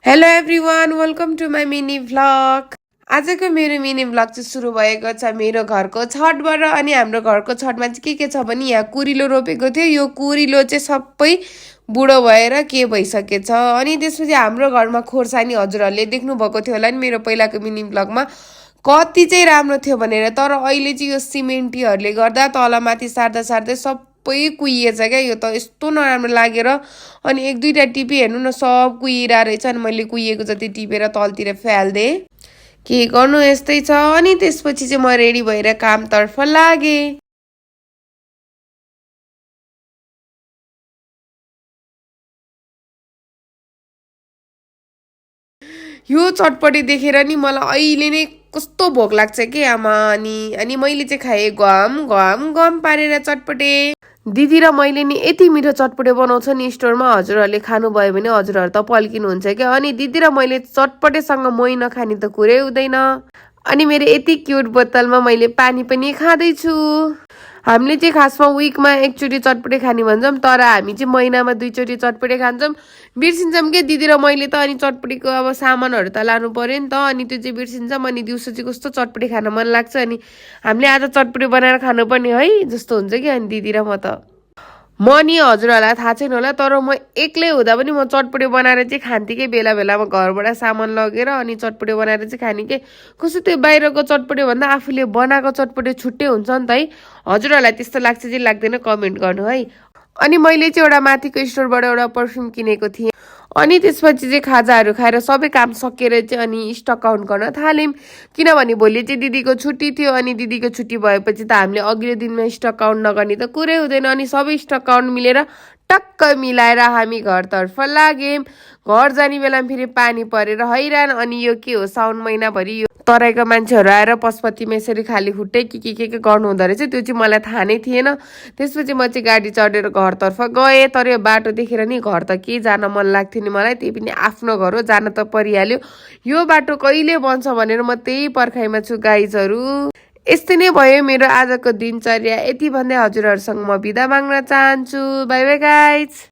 Hello everyone welcome to my mini vlog. आजको मेरो mini vlog चाहिँ सुरु भएको छ मेरो घरको छतबाट। अनि हाम्रो घरको छतमा चाहिँ के छ भने यहाँ कुरिलो रोपेको थियो। यो कुरिलो चाहिँ सबै बुढो भएर के भइसकेछ। अनि त्यसपछि हाम्रो घरमा खोर्सानी हजुरहरूले देख्नुभएको थियो होला नि मेरो पहिलाको मिनी भ्लगमा कति चाहिँ राम्रो थियो भनेर। तर अहिले चाहिँ यो सिमेन्टीहरूले गर्दा तलमाथि सार्दा सार्दै सबै कुहिएछ क्या। यो त यस्तो नराम्रो लागेर अनि एक दुईवटा टिपी हेर्नु न सब कुहिरा रहेछ। अनि मैले कुहिएको जति टिपेर तलतिर फ्यालिदिएँ। के गर्नु यस्तै छ। अनि त्यसपछि चाहिँ म रेडी भएर कामतर्फ लागेँ। यो चटपटी देखेर नि मलाई अहिले नै कस्तो भोक लाग्छ कि आमा। अनि मैले चाहिँ खाएँ गम गम गम पारेर चटपटे। दिदी र मैले नि यति मिठो चटपटे बनाउँछ नि स्टोरमा। हजुरहरूले खानुभयो भने हजुरहरू त पल्किनुहुन्छ क्या। अनि दिदी र मैले चटपटेसँग मोही नखाने त कुरै हुँदैन। अनि मेरो यति क्युट बोतलमा मैले पानी पनि खाँदैछु। हामीले चाहिँ खासमा विकमा एकचोटि चटपटे खाने भन्छौँ, तर हामी चाहिँ महिनामा 2 चोटि चटपटे खान्छौँ। बिर्सिन्छौँ क्या दिदी र मैले त। अनि चटपटेको अब सामानहरू त लानु पर्यो नि त। अनि त्यो चाहिँ बिर्सिन्छौँ। अनि दिउँसो चाहिँ कस्तो चटपटे खान मन लाग्छ। अनि हामीले आज चटपटे बनाएर खानुपर्ने है जस्तो हुन्छ कि। अनि दिदी र म त म नि हजुरहरूलाई थाहा छैन होला, तर म एक्लै हुँदा पनि म चटपटे बनाएर चाहिँ खान्थेँ कि। बेला बेलामा घरबाट सामान लगेर अनि चटपटे बनाएर चाहिँ खाने के। कस्तो त्यो बाहिरको चटपटे भन्दा आफूले बनाएको चटपटे छुट्टै हुन्छ नि त है। हजुरहरूलाई त्यस्तो लाग्छ चाहिँ लाग्दैन कमेन्ट गर्नु है। अनि मैले चाहिँ एउटा माथिको स्टोरबाट एउटा पर्फ्युम किनेको थिएँ। अनि त्यसपछि चाहिँ खाजाहरू खाएर सबै काम सकेर चाहिँ अनि स्टक आउट गर्न थाल्यौँ। किनभने भोलि चाहिँ दिदीको छुट्टी थियो। अनि दिदीको छुट्टी भएपछि त हामीले अघिल्लो दिनमा स्टक आउट नगर्ने त कुरै हुँदैन। अनि सबै स्टक आउट मिलेर टक्क मिलाएर हामी घरतर्फ लाग्यौँ। घर जाने बेलामा फेरि पानी परेर हैरान। अनि यो के हो साउन महिनाभरि यो तराईका मान्छेहरू आएर पशुपतिमा यसरी खाली खुट्टै के गर्नु हुँदो रहेछ। त्यो चाहिँ मलाई थाहा नै थिएन। त्यसपछि म चाहिँ गाडी चढेर घरतर्फ गएँ। तर यो बाटो देखेर नि घर त के जान मन लाग्थ्यो नि मलाई। त्यही पनि आफ्नो घर हो, जान त परिहाल्यो। यो बाटो कहिले बन्छ भनेर म त्यही पर्खाइमा छु गाइजहरू। यस्तै नै भयो मेरो आजको दिनचर्या। यति भन्दै हजुरहरूसँग म बिदा माग्न चाहन्छु। By by guys.